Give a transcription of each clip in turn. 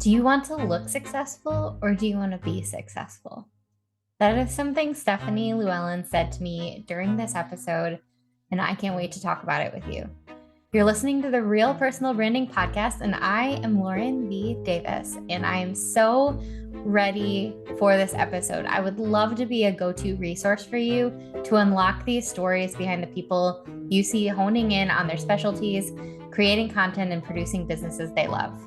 Do you want to look successful or do you want to be successful? That is something Stephanie Llewellyn said to me during this episode, and I can't wait to talk about it with you. You're listening to the Real Personal Branding Podcast, and I am Lauren V. Davis, and I am so ready for this episode. I would love to be a go-to resource for you to unlock these stories behind the people you see honing in on their specialties, creating content, and producing businesses they love.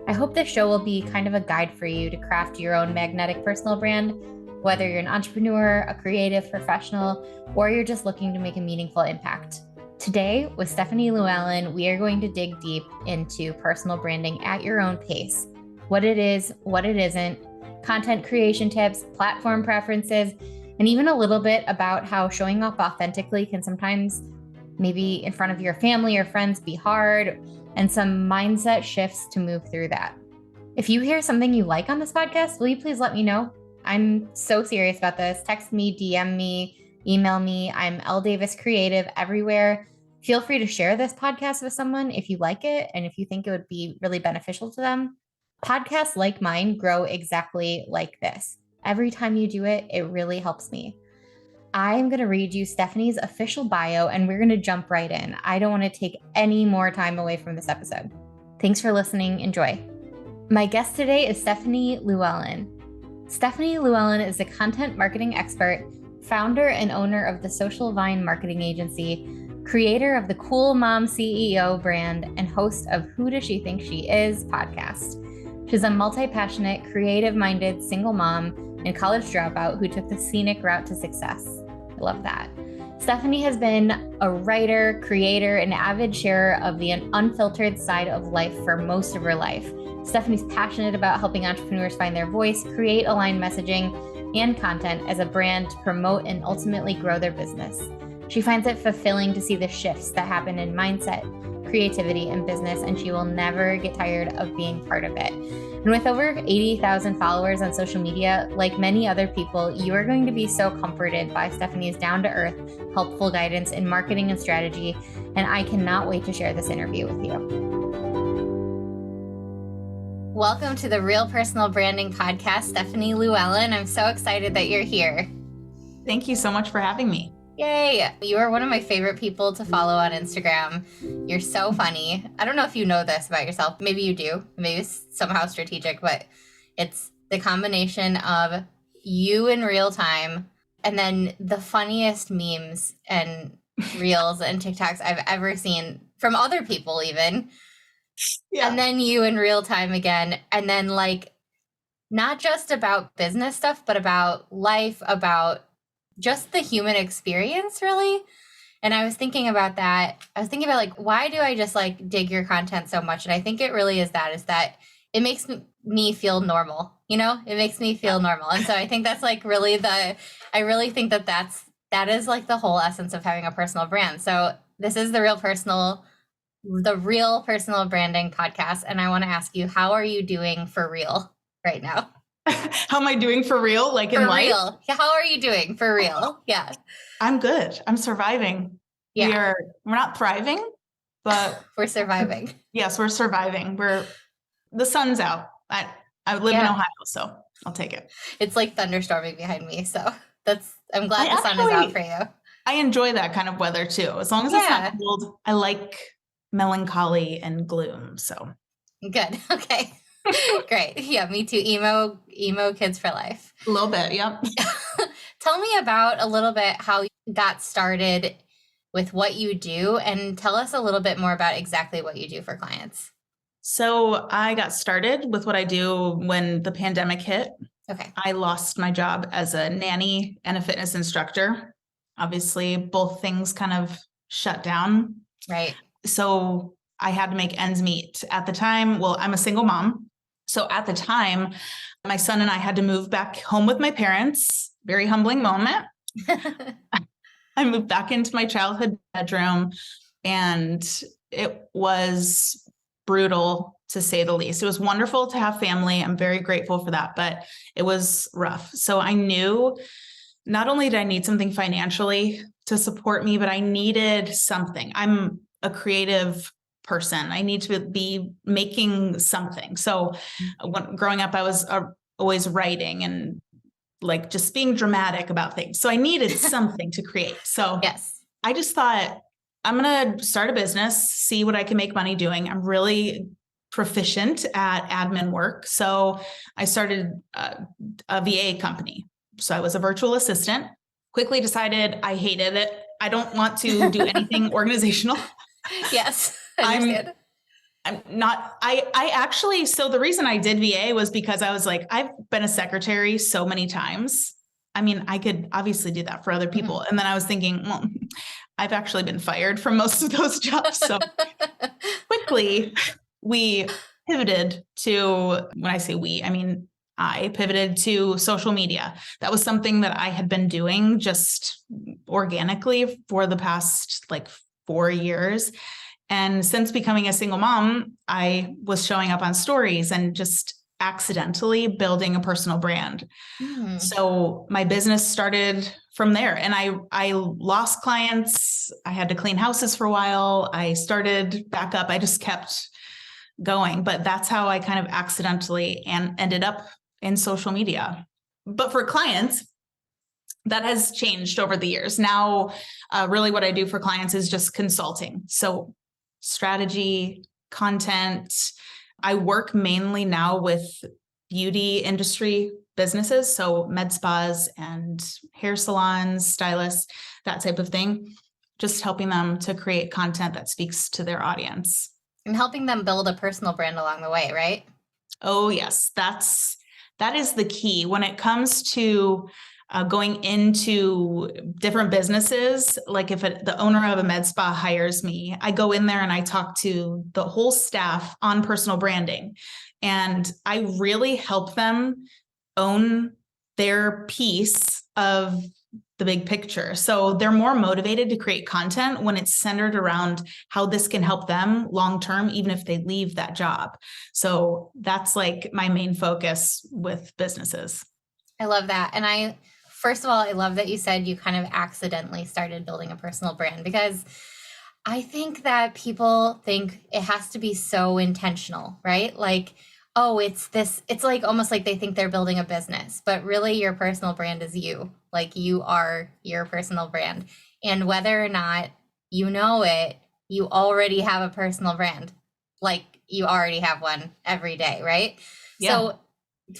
I hope this show will be kind of a guide for you to craft your own magnetic personal brand, whether you're an entrepreneur, a creative professional, or you're just looking to make a meaningful impact. Today, with Stephanie Llewellyn, we are going to dig deep into personal branding at your own pace. What it is, what it isn't, content creation tips, platform preferences, and even a little bit about how showing up authentically can sometimes, maybe in front of your family or friends, be hard, and some mindset shifts to move through that. If you hear something you like on this podcast, will you please let me know? I'm so serious about this. Text me, DM me, email me. I'm L Davis Creative everywhere. Feel free to share this podcast with someone if you like it and if you think it would be really beneficial to them. Podcasts like mine grow exactly like this. Every time you do it, it really helps me. I'm going to read you Stephanie's official bio and we're going to jump right in. I don't want to take any more time away from this episode. Thanks for listening. Enjoy. My guest today is Stephanie Llewellyn. Stephanie Llewellyn is a content marketing expert, founder and owner of the Social Vine Marketing Agency, creator of the Cool Mom CEO brand, and host of Who Does She Think She Is podcast. She's a multi-passionate, creative-minded single mom and college dropout who took the scenic route to success. I love that. Stephanie has been a writer, creator, and avid sharer of the unfiltered side of life for most of her life. Stephanie's passionate about helping entrepreneurs find their voice, create aligned messaging and content as a brand to promote and ultimately grow their business. She finds it fulfilling to see the shifts that happen in mindset, creativity, and business, and she will never get tired of being part of it. And with over 80,000 followers on social media, like many other people, you are going to be so comforted by Stephanie's down-to-earth, helpful guidance in marketing and strategy, and I cannot wait to share this interview with you. Welcome to the Real Personal Branding Podcast, Stephanie Llewellyn. I'm so excited that you're here. Thank you so much for having me. Yay! You are one of my favorite people to follow on Instagram. You're so funny. I don't know if you know this about yourself. Maybe you do. Maybe it's somehow strategic, but it's the combination of you in real time and then the funniest memes and reels and TikToks I've ever seen from other people even. Yeah. And then you in real time again. And then like, not just about business stuff, but about life, about just the human experience, really. And I was thinking about that. I was thinking about like, why do I just like dig your content so much? And I think it really is that it makes me feel normal, you know, it makes me feel normal. And so I think that's like really I really think that is like the whole essence of having a personal brand. So this is the Real Personal Branding Podcast. And I want to ask you, how are you doing for real right now? How am I doing for real? Like in life? Real. How are you doing for real? Yeah. I'm good. I'm surviving. Yeah. We're not thriving, but we're surviving. Yes, we're surviving. The sun's out. I live in Ohio, so I'll take it. It's like thunderstorming behind me. So I'm glad the sun is out for you. I enjoy that kind of weather too. As long as it's not cold, I like melancholy and gloom. So good. Okay. Great. Yeah, me too. Emo kids for life. A little bit. Yep. Tell me about a little bit how you got started with what you do and tell us a little bit more about exactly what you do for clients. So I got started with what I do when the pandemic hit. Okay. I lost my job as a nanny and a fitness instructor. Obviously, both things kind of shut down. Right. So I had to make ends meet at the time. Well, I'm a single mom. So at the time, my son and I had to move back home with my parents. Very humbling moment. I moved back into my childhood bedroom and it was brutal to say the least. It was wonderful to have family. I'm very grateful for that, but it was rough. So I knew not only did I need something financially to support me, but I needed something. I'm a creative person. I need to be making something. So growing up, I was always writing and like just being dramatic about things. So I needed something to create. So Yes. I just thought, I'm going to start a business, see what I can make money doing. I'm really proficient at admin work. So I started a VA company. So I was a virtual assistant, quickly decided I hated it. I don't want to do anything organizational. Yes. I understand. I'm not, I actually, so the reason I did VA was because I was like, I've been a secretary so many times. I mean, I could obviously do that for other people. And then I was thinking, well, I've actually been fired from most of those jobs. So quickly we pivoted to, when I say we, I mean, I pivoted to social media. That was something that I had been doing just organically for the past like 4 years. And since becoming a single mom, I was showing up on stories and just accidentally building a personal brand. So my business started from there, and I lost clients. I had to clean houses for a while. I started back up. I just kept going, but that's how I kind of accidentally and ended up in social media. But for clients, that has changed over the years. Now, really what I do for clients is just consulting. So strategy, content. I work mainly now with beauty industry businesses. So med spas and hair salons, stylists, that type of thing. Just helping them to create content that speaks to their audience. And helping them build a personal brand along the way, right? Oh, yes. That is the key when it comes to going into different businesses. Like if the owner of a med spa hires me, I go in there and I talk to the whole staff on personal branding. And I really help them own their piece of the big picture. So they're more motivated to create content when it's centered around how this can help them long term, even if they leave that job. So that's like my main focus with businesses. I love that. And first of all, I love that you said you kind of accidentally started building a personal brand, because I think that people think it has to be so intentional, right? Like, oh, it's like almost like they think they're building a business, but really your personal brand is you. Like you are your personal brand. And whether or not you know it, you already have a personal brand. Like you already have one every day, right? Yeah. So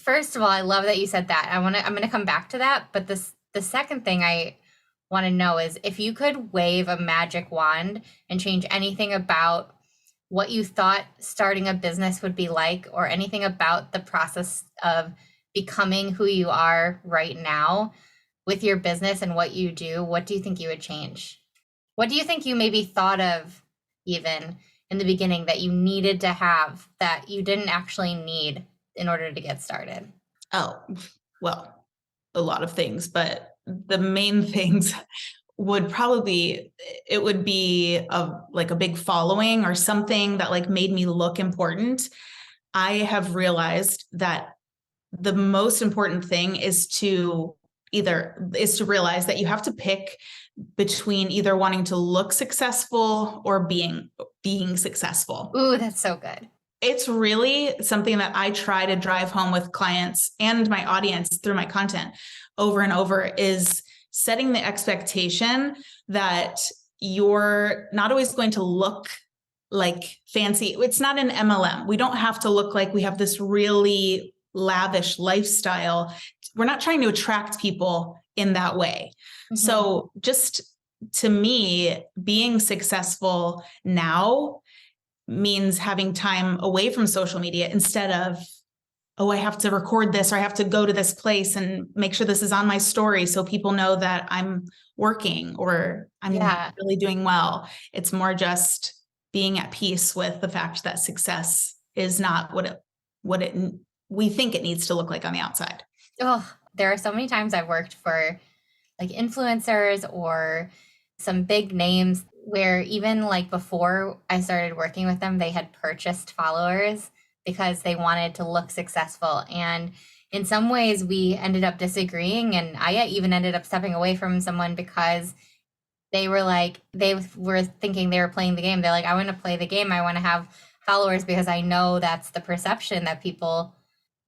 first of all, I love that you said that. I'm going to come back to that, but the second thing I want to know is if you could wave a magic wand and change anything about what you thought starting a business would be like, or anything about the process of becoming who you are right now with your business and what you do, what do you think you would change? What do you think you maybe thought of even in the beginning that you needed to have that you didn't actually need in order to get started? Oh, well, a lot of things, but the main things would probably be like a big following or something that like made me look important. I have realized that the most important thing is to realize that you have to pick between either wanting to look successful or being successful. Ooh, that's so good. It's really something that I try to drive home with clients and my audience through my content over and over, is setting the expectation that you're not always going to look like fancy. It's not an MLM. We don't have to look like we have this really lavish lifestyle. We're not trying to attract people in that way. Mm-hmm. So just to me, being successful now means having time away from social media instead of, oh, I have to record this, or I have to go to this place and make sure this is on my story so people know that I'm working or I'm really doing well. It's more just being at peace with the fact that success is not what we think it needs to look like on the outside. Oh, there are so many times I've worked for like influencers or some big names where even like before I started working with them, they had purchased followers because they wanted to look successful. And in some ways we ended up disagreeing. And I even ended up stepping away from someone because they were like, they were thinking they were playing the game. They're like, I want to play the game. I want to have followers because I know that's the perception that people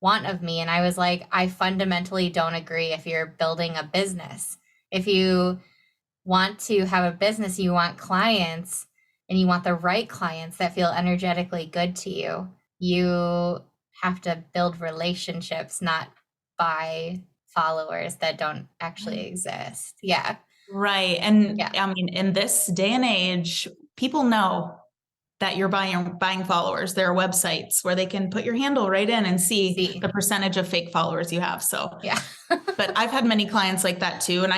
want of me. And I was like, I fundamentally don't agree. If you're building a business, if you want to have a business, you want clients, and you want the right clients that feel energetically good to you, you have to build relationships, not buy followers that don't actually exist. Yeah. Right. And Yeah. I mean, in this day and age, people know that you're buying followers. There are websites where they can put your handle right in and see the percentage of fake followers you have. So yeah. but I've had many clients like that too. And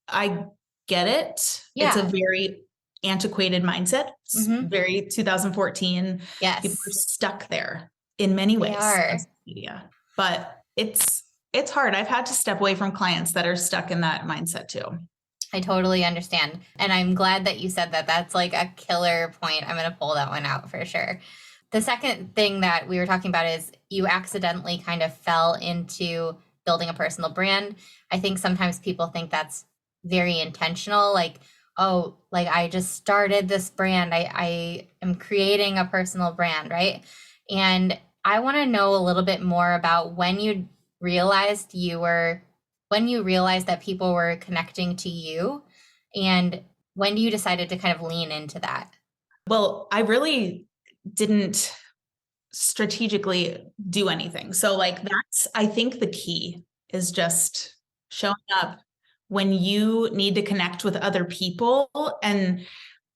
I get it. Yeah. It's a very antiquated mindset. It's very 2014. Yes. People are stuck there in many ways. They are. Media. But it's hard. I've had to step away from clients that are stuck in that mindset too. I totally understand. And I'm glad that you said that. That's like a killer point. I'm going to pull that one out for sure. The second thing that we were talking about is you accidentally kind of fell into building a personal brand. I think sometimes people think that's very intentional. Like, oh, like I just started this brand. I am creating a personal brand, right? And I want to know a little bit more about when you realized that people were connecting to you, and when you decided to kind of lean into that. Well, I really didn't strategically do anything. So like that's, I think the key is just showing up when you need to connect with other people. And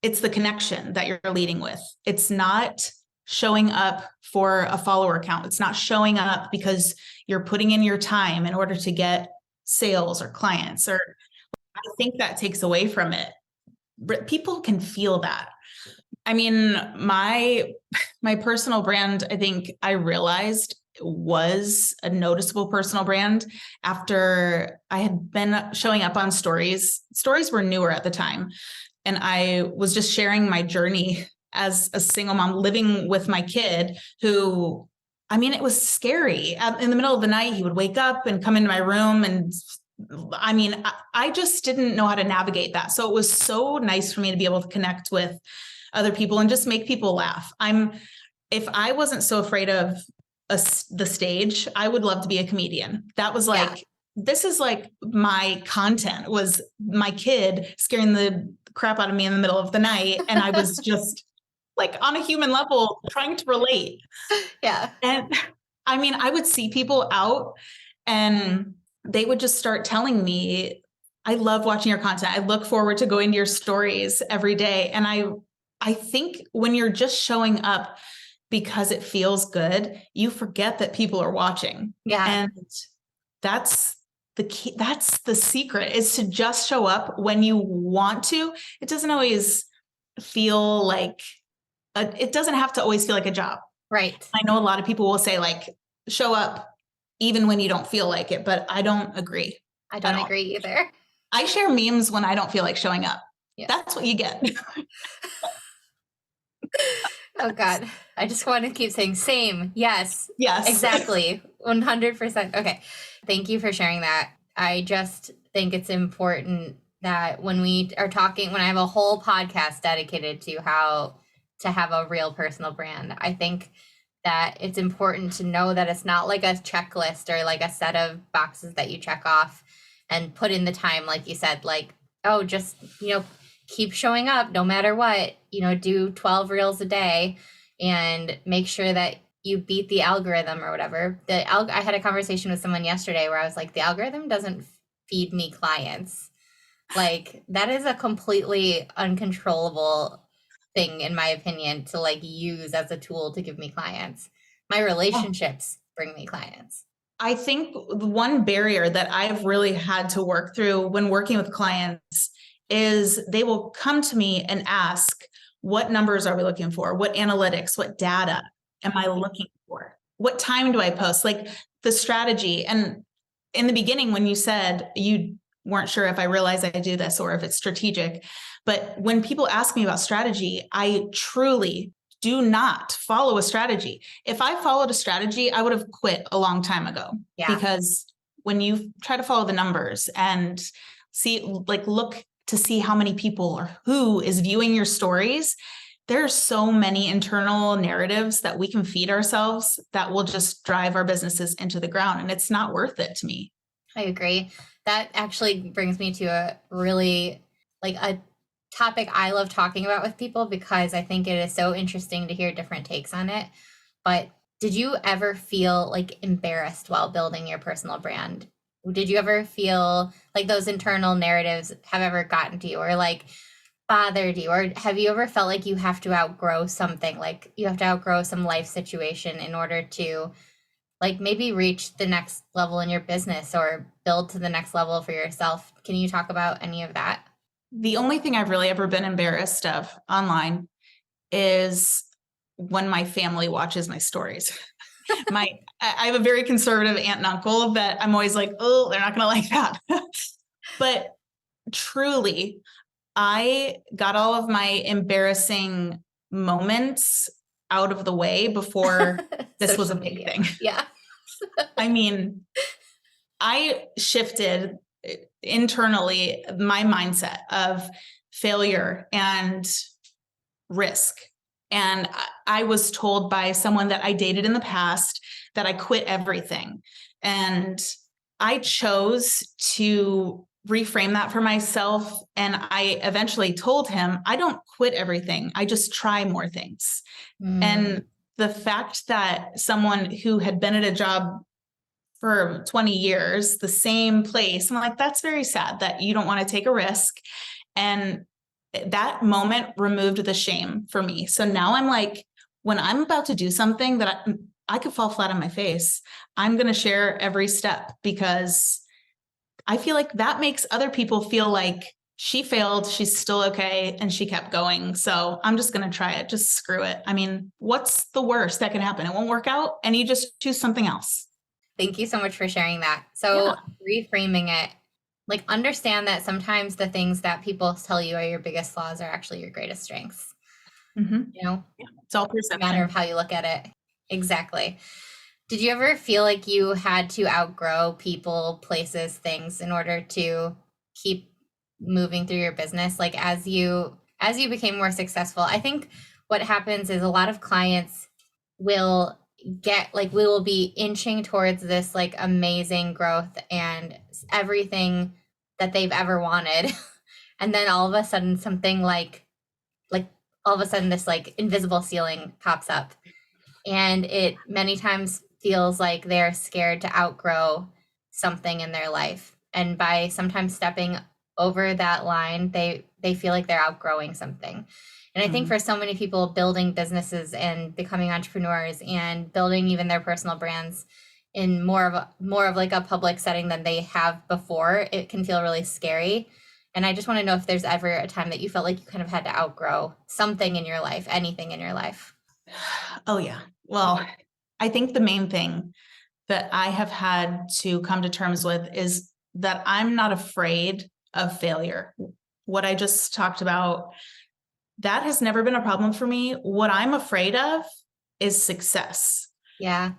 it's the connection that you're leading with. It's not showing up for a follower count. It's not showing up because you're putting in your time in order to get sales or clients, or I think that takes away from it. People can feel that. I mean, my personal brand, I think I realized was a noticeable personal brand after I had been showing up on stories. Stories were newer at the time. And I was just sharing my journey as a single mom living with my kid who, I mean, it was scary. In the middle of the night, he would wake up and come into my room. And I mean, I just didn't know how to navigate that. So it was so nice for me to be able to connect with other people and just make people laugh. If I wasn't so afraid of the stage, I would love to be a comedian. That was like, this is like my content was my kid scaring the crap out of me in the middle of the night. And I was just like on a human level trying to relate. Yeah. And I mean, I would see people out and they would just start telling me, I love watching your content. I look forward to going to your stories every day. And I think when you're just showing up because it feels good, you forget that people are watching. Yeah. And that's the key. That's the secret, is to just show up when you want to. It doesn't always feel like, it doesn't have to always feel like a job. Right. I know a lot of people will say like, show up even when you don't feel like it, but I don't agree. I don't agree either. I share memes when I don't feel like showing up. Yeah. That's what you get. Oh God. I just want to keep saying same. Yes. Yes. Exactly. 100%. Okay. Thank you for sharing that. I just think it's important that when we are talking, when I have a whole podcast dedicated to how to have a real personal brand, I think that it's important to know that it's not like a checklist or like a set of boxes that you check off and put in the time, like you said, like, oh, just, keep showing up no matter what, do 12 reels a day and make sure that you beat the algorithm or whatever. I had a conversation with someone yesterday where I was like, the algorithm doesn't feed me clients. Like, that is a completely uncontrollable thing, in my opinion, to like use as a tool to give me clients. My relationships bring me clients. I think one barrier that I've really had to work through when working with clients is they will come to me and ask, what numbers are we looking for? What analytics, what data am I looking for? What time do I post? Like the strategy. And in the beginning, when you said you weren't sure if I realized I do this or if it's strategic, but when people ask me about strategy, I truly do not follow a strategy. If I followed a strategy, I would have quit a long time ago. Yeah. Because when you try to follow the numbers and see, like, look to see how many people or who is viewing your stories. There are so many internal narratives that we can feed ourselves that will just drive our businesses into the ground. And it's not worth it to me. I agree. That actually brings me to a really a topic I love talking about with people, because I think it is so interesting to hear different takes on it. But did you ever feel like embarrassed while building your personal brand? Did you ever feel like those internal narratives have ever gotten to you, or like bothered you? Or have you ever felt like you have to outgrow something, like you have to outgrow some life situation in order to like maybe reach the next level in your business or build to the next level for yourself? Can you talk about any of that? The only thing I've really ever been embarrassed of online is when my family watches my stories. I have a very conservative aunt and uncle that I'm always like, oh, they're not going to like that. But truly, I got all of my embarrassing moments out of the way before this was a big thing. Yeah. I mean, I shifted internally my mindset of failure and risk. And I was told by someone that I dated in the past that I quit everything. And I chose to reframe that for myself. And I eventually told him, I don't quit everything. I just try more things. And the fact that someone who had been at a job for 20 years, the same place, I'm like, that's very sad that you don't want to take a risk. And that moment removed the shame for me. So now I'm like, when I'm about to do something that I could fall flat on my face, I'm going to share every step, because I feel like that makes other people feel like she failed, she's still okay, and she kept going. So I'm just going to try it. Just screw it. I mean, what's the worst that can happen? It won't work out, and you just choose something else. Thank you so much for sharing that. So reframing it, like understand that sometimes the things that people tell you are your biggest flaws are actually your greatest strengths. Mm-hmm. You know, it's all perception. It's a matter of how you look at it. Exactly. Did you ever feel like you had to outgrow people, places, things in order to keep moving through your business? Like as you became more successful, I think what happens is a lot of clients will we will be inching towards this like amazing growth and everything that they've ever wanted. And then all of a sudden something like all of a sudden this like invisible ceiling pops up, and it many times feels like they're scared to outgrow something in their life. And by sometimes stepping over that line, they feel like they're outgrowing something. And I think for so many people building businesses and becoming entrepreneurs and building even their personal brands in more of like a public setting than they have before, it can feel really scary. And I just want to know if there's ever a time that you felt like you kind of had to outgrow something in your life, anything in your life. Oh, yeah. Well, I think the main thing that I have had to come to terms with is that I'm not afraid of failure. What I just talked about, that has never been a problem for me. What I'm afraid of is success. Yeah.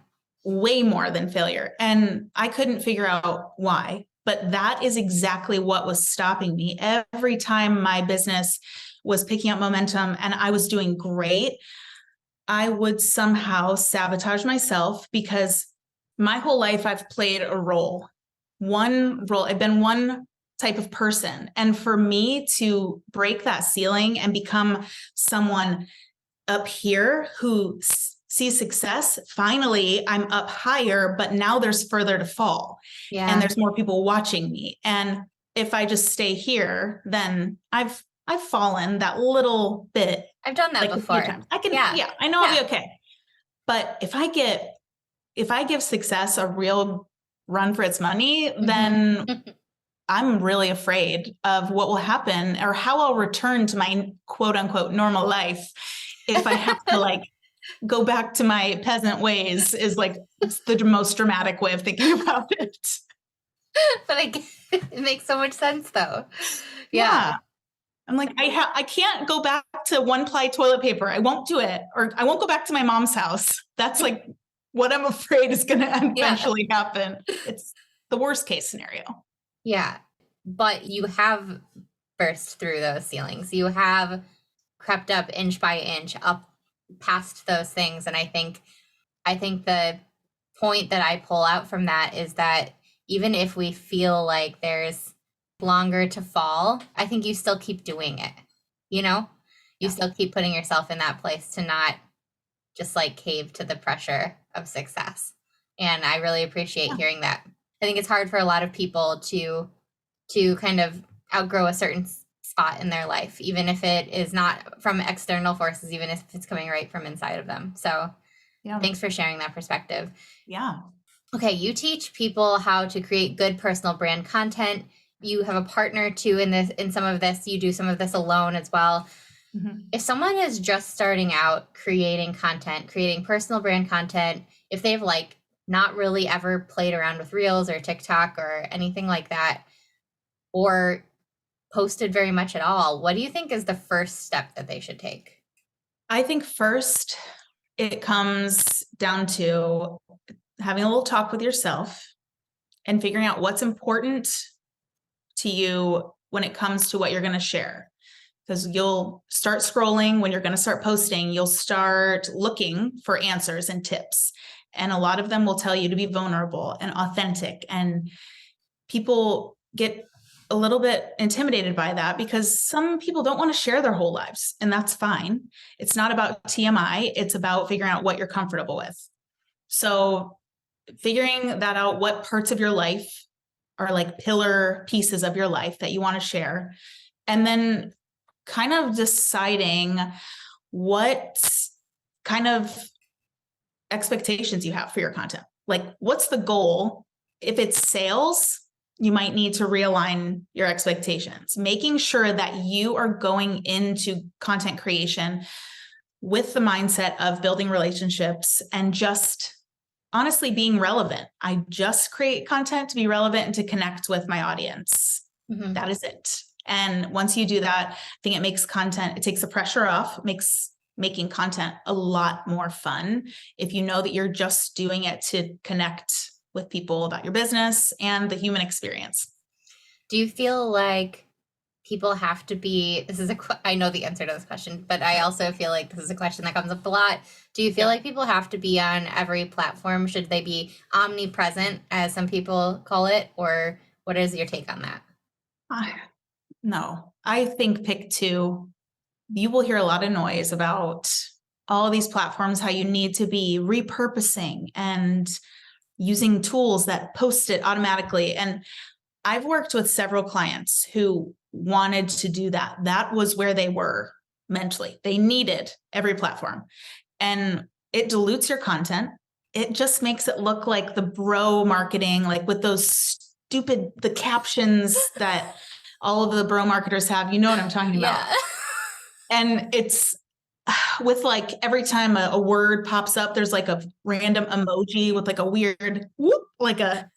Way more than failure. And I couldn't figure out why, but that is exactly what was stopping me. Every time my business was picking up momentum and I was doing great, I would somehow sabotage myself, because my whole life I've played a role. I've been one type of person. And for me to break that ceiling and become someone up here who sees success, finally I'm up higher, but now there's further to fall. Yeah. And there's more people watching me. And if I just stay here, then I've fallen that little bit. I've done that before. A few times. I know I'll be okay. But if I give success a real run for its money, then I'm really afraid of what will happen or how I'll return to my quote unquote normal life if I have to like go back to my peasant ways. Is like the most dramatic way of thinking about it. But it makes so much sense though. Yeah. I'm like, I can't go back to one ply toilet paper. I won't do it. Or I won't go back to my mom's house. That's like what I'm afraid is going to eventually happen. It's the worst case scenario. Yeah. But you have burst through those ceilings. You have crept up inch by inch up past those things. And I think the point that I pull out from that is that even if we feel like there's longer to fall, I think you still keep doing it. You still keep putting yourself in that place to not just like cave to the pressure of success. And I really appreciate hearing that. I think it's hard for a lot of people to kind of outgrow a certain spot in their life, even if it is not from external forces, even if it's coming right from inside of them. So thanks for sharing that perspective. Yeah. Okay, you teach people how to create good personal brand content. You have a partner too in some of this. You do some of this alone as well. Mm-hmm. If someone is just starting out creating content, creating personal brand content, if they've like not really ever played around with Reels or TikTok or anything like that, or posted very much at all, what do you think is the first step that they should take? I think first it comes down to having a little talk with yourself and figuring out what's important to you when it comes to what you're going to share. Because you'll start scrolling when you're going to start posting, you'll start looking for answers and tips. And a lot of them will tell you to be vulnerable and authentic. And people get a little bit intimidated by that because some people don't want to share their whole lives, and that's fine. It's not about TMI. It's about figuring out what you're comfortable with. So figuring that out, what parts of your life are like pillar pieces of your life that you want to share, and then kind of deciding what kind of expectations you have for your content. Like, what's the goal? If it's sales, you might need to realign your expectations, making sure that you are going into content creation with the mindset of building relationships and just honestly being relevant. I just create content to be relevant and to connect with my audience. Mm-hmm. That is it. And once you do that, I think it makes content, it takes the pressure off, makes making content a lot more fun if you know that you're just doing it to connect with people about your business and the human experience. Do you feel like people have to be, I know the answer to this question, but I also feel like this is a question that comes up a lot. Do you feel like people have to be on every platform? Should they be omnipresent, as some people call it? Or what is your take on that? No, I think pick two. You will hear a lot of noise about all of these platforms, how you need to be repurposing and using tools that post it automatically. And I've worked with several clients who wanted to do that. That was where they were mentally. They needed every platform. And it dilutes your content. It just makes it look like the bro marketing, like with those the captions that all of the bro marketers have. You know what I'm talking about. Yeah. And it's with like every time a word pops up, there's like a random emoji with like a weird whoop, like a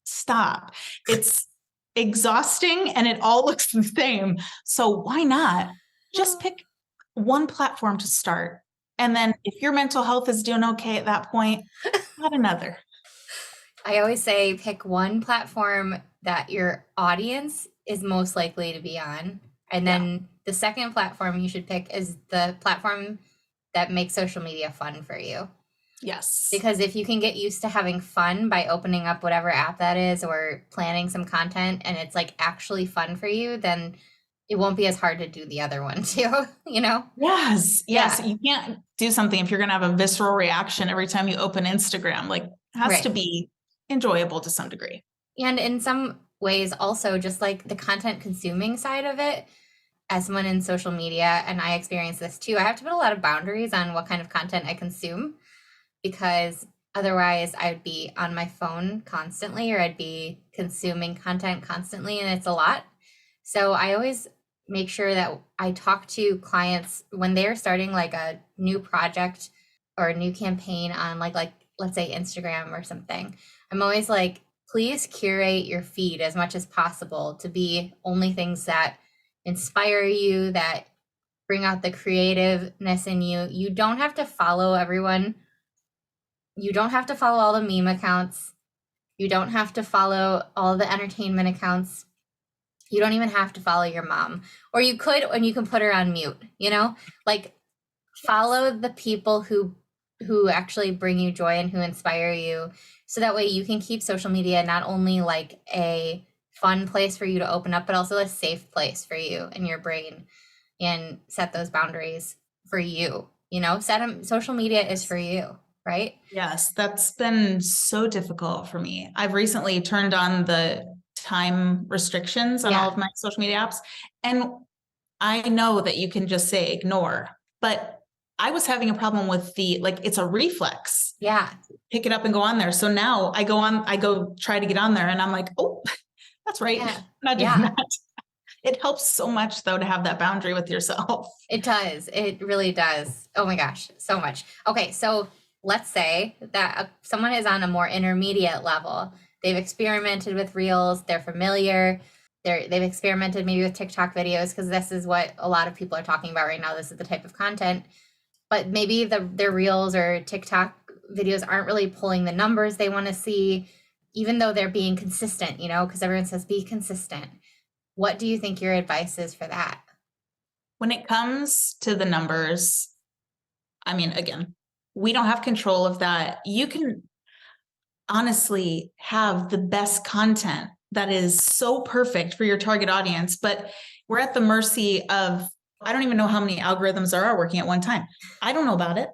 stop. It's exhausting and it all looks the same. So why not just pick one platform to start? And then if your mental health is doing okay at that point, add another. I always say pick one platform that your audience is most likely to be on. And then the second platform you should pick is the platform that makes social media fun for you. Yes. Because if you can get used to having fun by opening up whatever app that is or planning some content and it's like actually fun for you, then it won't be as hard to do the other one too, you know? Yes. Yeah. You can't do something if you're going to have a visceral reaction every time you open Instagram. Like, it has to be enjoyable to some degree. And in some ways also just like the content consuming side of it, as someone in social media, and I experience this too, I have to put a lot of boundaries on what kind of content I consume, because otherwise I would be on my phone constantly, or I'd be consuming content constantly, and it's a lot. So I always make sure that I talk to clients when they're starting like a new project or a new campaign on like let's say Instagram or something. I'm always like, please curate your feed as much as possible to be only things that inspire you, that bring out the creativeness in you. You don't have to follow everyone. You don't have to follow all the meme accounts. You don't have to follow all the entertainment accounts. You don't even have to follow your mom, or you could, and you can put her on mute, like follow the people who actually bring you joy and who inspire you, so that way you can keep social media not only like a fun place for you to open up, but also a safe place for you and your brain, and set those boundaries for you. Social media is for you, right? Yes, that's been so difficult for me. I've recently turned on the time restrictions on all of my social media apps, and I know that you can just say ignore, but I was having a problem with it's a reflex. Yeah. Pick it up and go on there. So now I go try to get on there and I'm like, oh, that's right. Yeah. I'm not doing that. It helps so much though to have that boundary with yourself. It does. It really does. Oh my gosh, so much. Okay, so let's say that someone is on a more intermediate level. They've experimented with reels, they're familiar, they've experimented maybe with TikTok videos, because this is what a lot of people are talking about right now. This is the type of content. But maybe their reels or TikTok videos aren't really pulling the numbers they want to see, even though they're being consistent, because everyone says be consistent. What do you think your advice is for that? When it comes to the numbers, I mean, again, we don't have control of that. You can honestly have the best content that is so perfect for your target audience, but we're at the mercy of, I don't even know how many algorithms are working at one time. I don't know about it.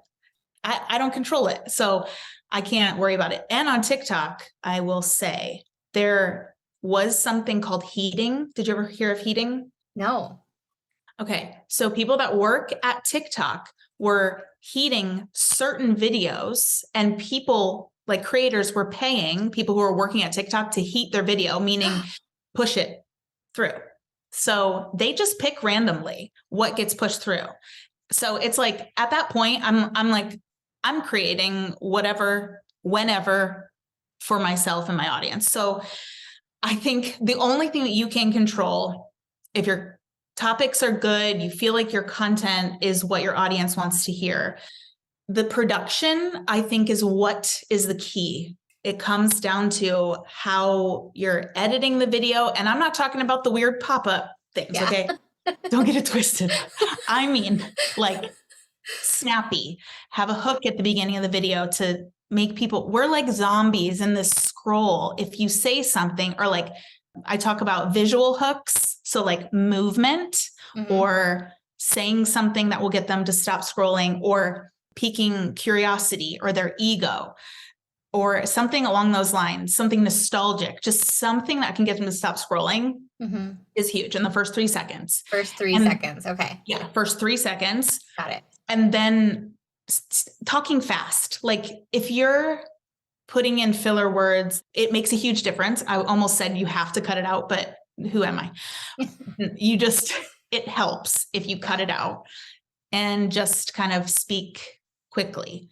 I don't control it. So I can't worry about it. And on TikTok, I will say there was something called heating. Did you ever hear of heating? No. Okay. So people that work at TikTok were heating certain videos, and people like creators were paying people who are working at TikTok to heat their video, meaning push it through. So they just pick randomly what gets pushed through. So it's like at that point, I'm creating whatever, whenever for myself and my audience. So I think the only thing that you can control, if your topics are good, you feel like your content is what your audience wants to hear, the production, I think, is what is the key. It comes down to how you're editing the video. And I'm not talking about the weird pop-up things, okay? Don't get it twisted. I mean, like snappy, have a hook at the beginning of the video to make people, we're like zombies in this scroll. If you say something, or like I talk about visual hooks, so like movement, or saying something that will get them to stop scrolling, or piquing curiosity or their ego, or something along those lines, something nostalgic, just something that can get them to stop scrolling is huge in the first 3 seconds. First 3 seconds. Okay. Yeah. First 3 seconds. Got it. And then talking fast. Like if you're putting in filler words, it makes a huge difference. I almost said you have to cut it out, but who am I? It helps if you cut it out and just kind of speak quickly.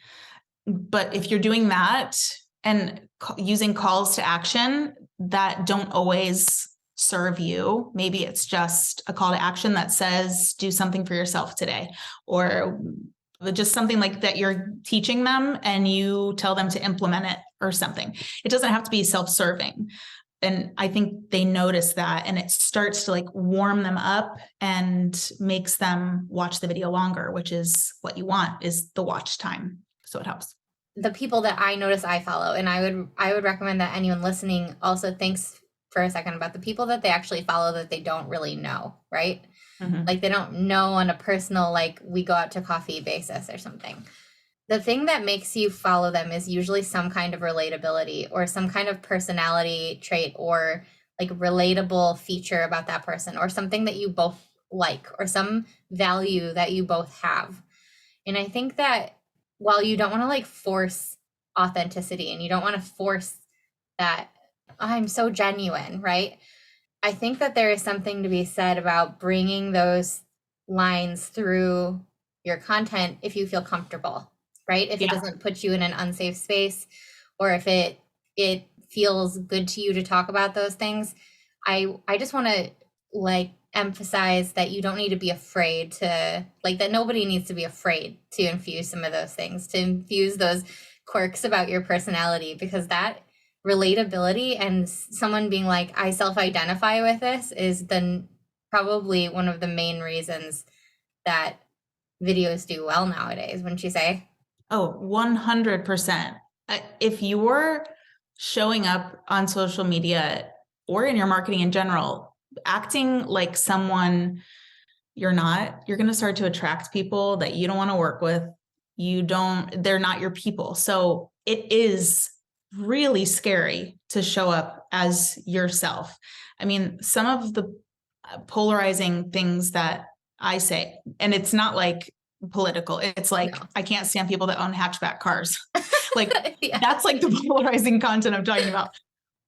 But if you're doing that and using calls to action that don't always serve you, maybe it's just a call to action that says, do something for yourself today, or just something like that you're teaching them and you tell them to implement it or something. It doesn't have to be self-serving. And I think they notice that, and it starts to like warm them up and makes them watch the video longer, which is what you want, is the watch time. So it helps. The people that I notice I follow, and I would recommend that anyone listening also thinks for a second about the people that they actually follow that they don't really know, right? Like they don't know on a personal, like we go out to coffee basis or something. The thing that makes you follow them is usually some kind of relatability or some kind of personality trait or like relatable feature about that person, or something that you both like, or some value that you both have. And I think that while you don't want to like force authenticity, and you don't want to force that, I'm so genuine, right? I think that there is something to be said about bringing those lines through your content if you feel comfortable, right? If it doesn't put you in an unsafe space, or if it feels good to you to talk about those things. I just want to like emphasize that you don't need to be afraid to, like, that nobody needs to be afraid to infuse some of those things, to infuse those quirks about your personality, because that relatability and someone being like, I self-identify with this is then probably one of the main reasons that videos do well nowadays, wouldn't you say? Oh, 100%. If you're showing up on social media or in your marketing in general, acting like someone you're not, you're going to start to attract people that you don't want to work with. They're not your people. So it is really scary to show up as yourself. I mean, some of the polarizing things that I say, and it's not like political. It's like, No. I can't stand people that own hatchback cars. Like Yeah. that's like the polarizing content I'm talking about.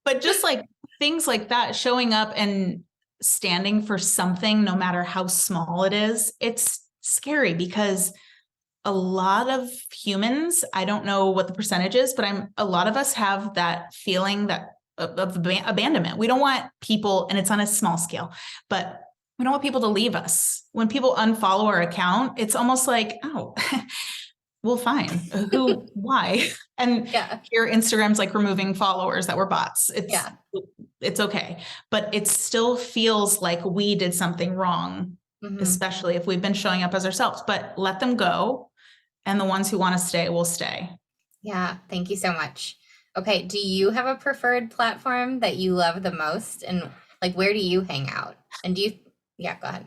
But just like things like that, showing up and standing for something, no matter how small it is, it's scary because a lot of humans, I don't know what the percentage is, but a lot of us have that feeling that of abandonment. We don't want people, and it's on a small scale, but we don't want people to leave us. When people unfollow our account, it's almost like, oh, well, fine. Why? And Yeah. here Instagram's like removing followers that were bots. Yeah. It's okay. But it still feels like we did something wrong, especially if we've been showing up as ourselves. But let them go. And the ones who want to stay will stay. Yeah. Thank you so much. Okay. Do you have a preferred platform that you love the most? And like, where do you hang out? And go ahead.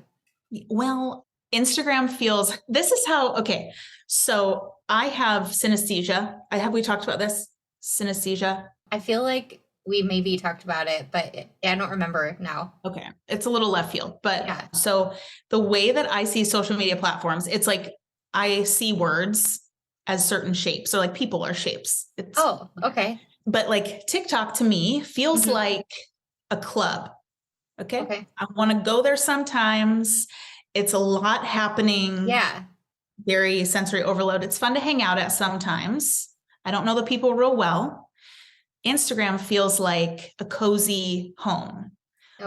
Well, Instagram feels, this is how, okay. So I have synesthesia. We talked about this? Synesthesia. I feel like we maybe talked about it, but I don't remember now. Okay. It's a little left field, but yeah. So the way that I see social media platforms, it's like I see words as certain shapes. So like people are shapes. Okay. But like TikTok to me feels like a club. Okay. I want to go there sometimes. It's a lot happening. Yeah. Very sensory overload. It's fun to hang out at sometimes. I don't know the people real well. Instagram feels like a cozy home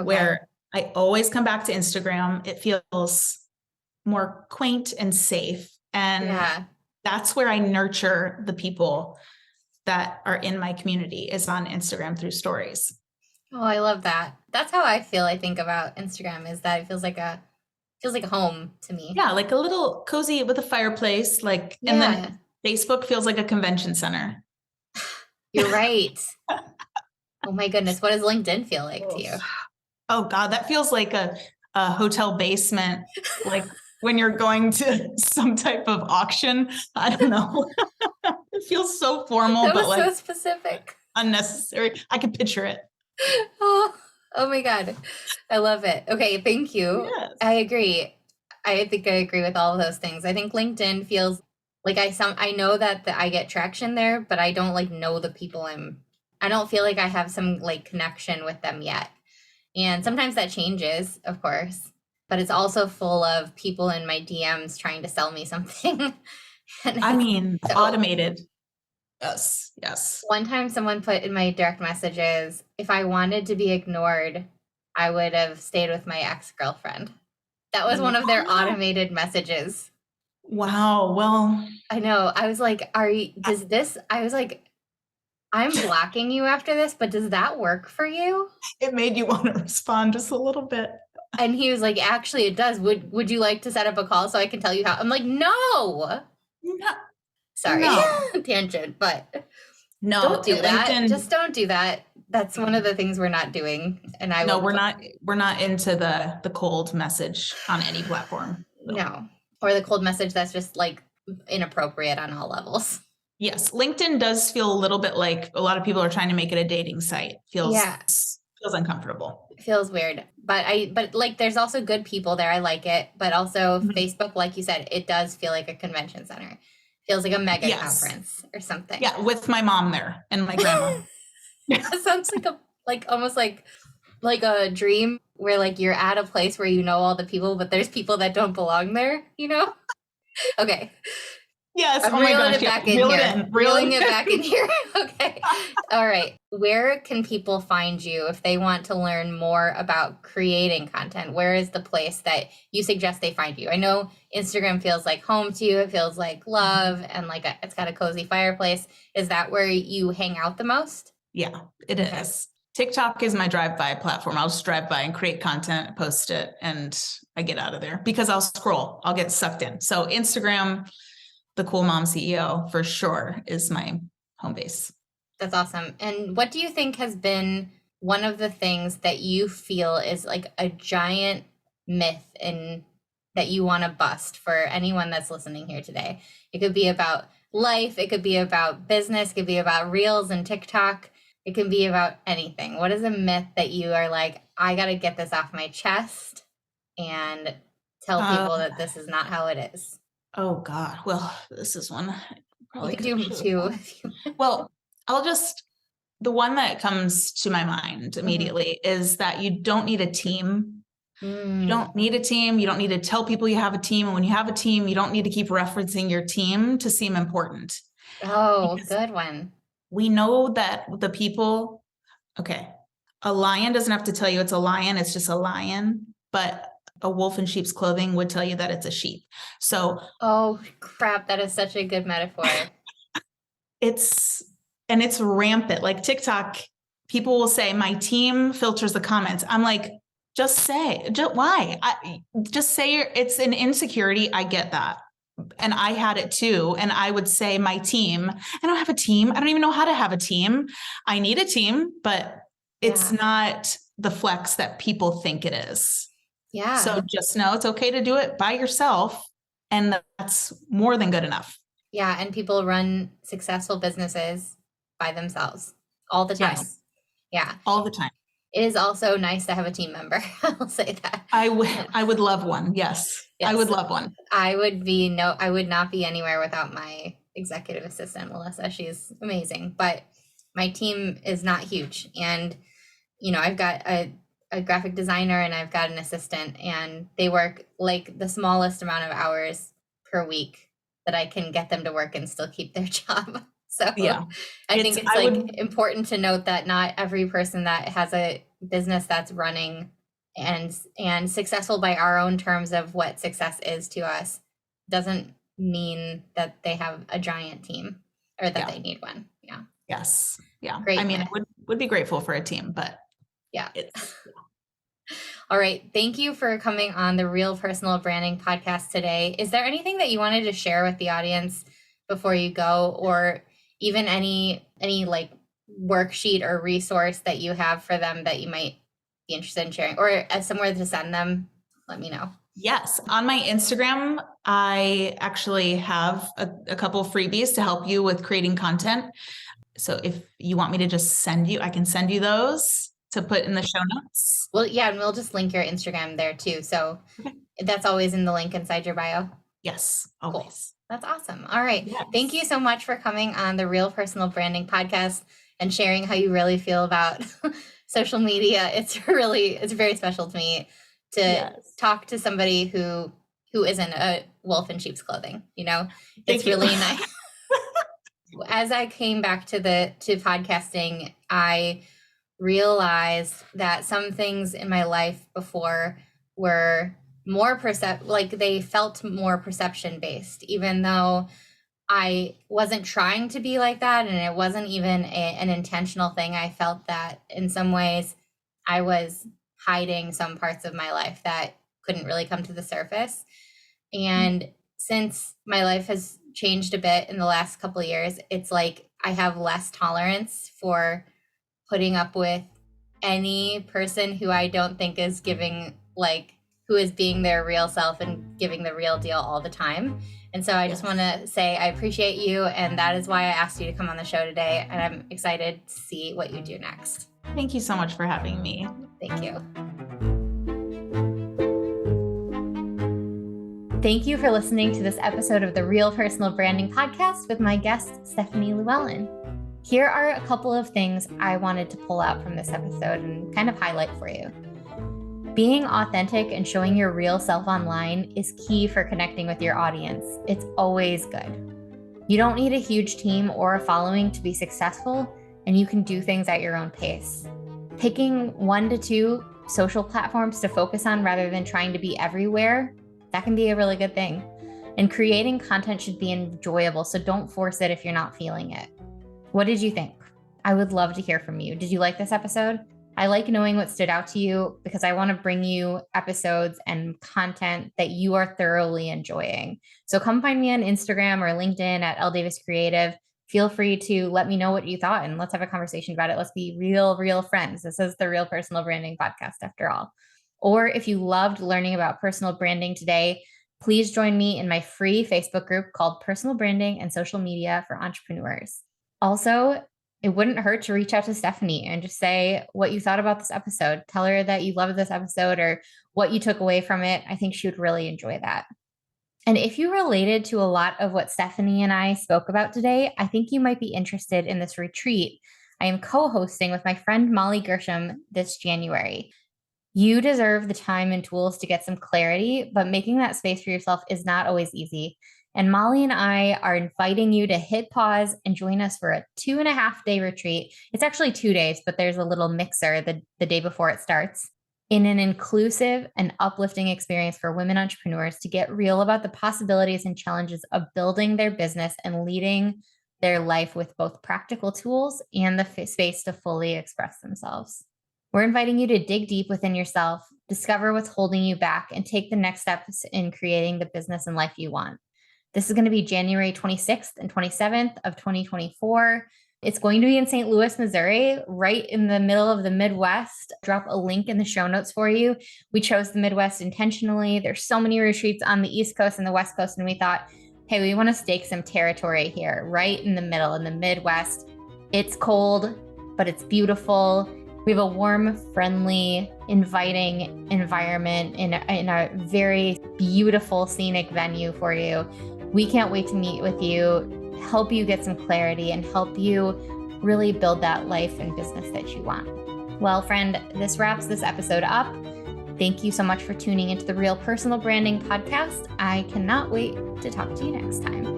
where I always come back to Instagram. It feels more quaint and safe. And that's where I nurture the people that are in my community, is on Instagram through stories. Oh, I love that. That's how I feel, I think, about Instagram, is that it feels like a home to me. Yeah, like a little cozy with a fireplace, like, and then Facebook feels like a convention center. You're right. Oh my goodness. What does LinkedIn feel like to you? Oh God, that feels like a hotel basement, like when you're going to some type of auction. I don't know. It feels so formal, that was but like so specific. Unnecessary. I can picture it. Oh my God. I love it. Okay, thank you. Yes. I agree. I think I agree with all of those things. I think LinkedIn feels like I know that I get traction there, but I don't like know the people I don't feel like I have some like connection with them yet. And sometimes that changes, of course, but it's also full of people in my DMs trying to sell me something. I mean, automated. Yes. One time someone put in my direct messages, if I wanted to be ignored, I would have stayed with my ex-girlfriend. That was one of their automated messages. Wow. Well, I know. I was like, I was like, I'm blocking you after this, but does that work for you? It made you want to respond just a little bit. And he was like, actually, it does. Would you like to set up a call so I can tell you how? I'm like, no. Sorry, tangent, but no, don't do that. Just don't do that. That's one of the things we're not doing. And we're not into the cold message on any platform. No, or the cold message that's just like inappropriate on all levels. Yes, LinkedIn does feel a little bit like a lot of people are trying to make it a dating site. Feels uncomfortable. It feels weird, but like there's also good people there. I like it, but also Facebook, like you said, it does feel like a convention center. Feels like a mega conference or something. Yeah, with my mom there and my grandma. That sounds like almost like a dream where like you're at a place where you know all the people, but there's people that don't belong there, you know? Okay. Yes. I'm reeling it back in here. Reeling it back in here. Okay. All right. Where can people find you if they want to learn more about creating content? Where is the place that you suggest they find you? I know Instagram feels like home to you. It feels like love and like it's got a cozy fireplace. Is that where you hang out the most? Yeah, it is. TikTok is my drive-by platform. I'll just drive by and create content, post it, and I get out of there because I'll scroll. I'll get sucked in. So Instagram, the Cool Mom CEO for sure is my home base. That's awesome. And what do you think has been one of the things that you feel is like a giant myth in that you want to bust for anyone that's listening here today? It could be about life, it could be about business, it could be about Reels and TikTok. It can be about anything. What is a myth that you are like, I got to get this off my chest and tell people that this is not how it is? Oh God. Well, this is one. You can do two. Well, the one that comes to my mind immediately is that you don't need a team. You don't need a team. You don't need to tell people you have a team. And when you have a team, you don't need to keep referencing your team to seem important. Oh, good one. We know that the people, a lion doesn't have to tell you it's a lion. It's just a lion. But a wolf in sheep's clothing would tell you that it's a sheep. So, oh crap, that is such a good metaphor. it's rampant. Like TikTok, people will say, my team filters the comments. I'm like, just say, why? Just say it's an insecurity. I get that. And I had it too. And I would say my team, I don't have a team. I don't even know how to have a team. I need a team, but it's not the flex that people think it is. Yeah. So just know it's okay to do it by yourself. And that's more than good enough. Yeah. And people run successful businesses by themselves all the time. Yes. Yeah. All the time. It is also nice to have a team member. I'll say that. I would love one. Yes. I would love one. I would not be anywhere without my executive assistant, Melissa. She's amazing, but my team is not huge. And, I've got a graphic designer and I've got an assistant, and they work like the smallest amount of hours per week that I can get them to work and still keep their job. So yeah, I think it's important to note that not every person that has a business that's running and successful by our own terms of what success is to us doesn't mean that they have a giant team or that they need one. Yeah. Yes. Yeah. Great. I mean, I would be grateful for a team, but yeah. All right. Thank you for coming on the Real Personal Branding podcast today. Is there anything that you wanted to share with the audience before you go, or even any like worksheet or resource that you have for them that you might be interested in sharing, or somewhere to send them? Let me know. Yes. On my Instagram, I actually have a couple freebies to help you with creating content. So if you want me to just I can send you those to put in the show notes. Well, yeah, and we'll just link your Instagram there too. So that's always in the link inside your bio. Yes, always. Cool. That's awesome. All right. Yes. Thank you so much for coming on the Real Personal Branding podcast and sharing how you really feel about social media. It's very special to me to talk to somebody who isn't a wolf in sheep's clothing. It's really nice. As I came back to podcasting, I realized that some things in my life before were more they felt more perception based, even though I wasn't trying to be like that. And it wasn't even an intentional thing. I felt that in some ways I was hiding some parts of my life that couldn't really come to the surface. And since my life has changed a bit in the last couple of years, it's like I have less tolerance for putting up with any person who I don't think is who is being their real self and giving the real deal all the time. And so I just want to say I appreciate you, and that is why I asked you to come on the show today, and I'm excited to see what you do next. Thank you so much for having me. Thank you. Thank you for listening to this episode of the Real Personal Branding podcast with my guest, Stephanie Llewellyn. Here are a couple of things I wanted to pull out from this episode and kind of highlight for you. Being authentic and showing your real self online is key for connecting with your audience. It's always good. You don't need a huge team or a following to be successful, and you can do things at your own pace. Picking 1 to 2 social platforms to focus on rather than trying to be everywhere, that can be a really good thing. And creating content should be enjoyable, so don't force it if you're not feeling it. What did you think? I would love to hear from you. Did you like this episode? I like knowing what stood out to you because I want to bring you episodes and content that you are thoroughly enjoying. So come find me on Instagram or LinkedIn at LDavisCreative. Feel free to let me know what you thought and let's have a conversation about it. Let's be real friends. This is the Real Personal Branding Podcast after all. Or if you loved learning about personal branding today, please join me in my free Facebook group called Personal Branding and Social Media for Entrepreneurs. Also, it wouldn't hurt to reach out to Stephanie and just say what you thought about this episode. Tell her that you loved this episode or what you took away from it. I think she would really enjoy that. And if you related to a lot of what Stephanie and I spoke about today, I think you might be interested in this retreat I am co-hosting with my friend Molly Gershom this January. You deserve the time and tools to get some clarity, but making that space for yourself is not always easy. And Molly and I are inviting you to hit pause and join us for a 2.5-day retreat. It's actually 2 days, but there's a little mixer the day before it starts, in an inclusive and uplifting experience for women entrepreneurs to get real about the possibilities and challenges of building their business and leading their life with both practical tools and the space to fully express themselves. We're inviting you to dig deep within yourself, discover what's holding you back, and take the next steps in creating the business and life you want. This is going to be January 26th and 27th of 2024. It's going to be in St. Louis, Missouri, right in the middle of the Midwest. Drop a link in the show notes for you. We chose the Midwest intentionally. There's so many retreats on the East Coast and the West Coast, and we thought, hey, we want to stake some territory here, right in the middle, in the Midwest. It's cold, but it's beautiful. We have a warm, friendly, inviting environment in a very beautiful, scenic venue for you. We can't wait to meet with you, help you get some clarity, and help you really build that life and business that you want. Well, friend, this wraps this episode up. Thank you so much for tuning into the Real Personal Branding Podcast. I cannot wait to talk to you next time.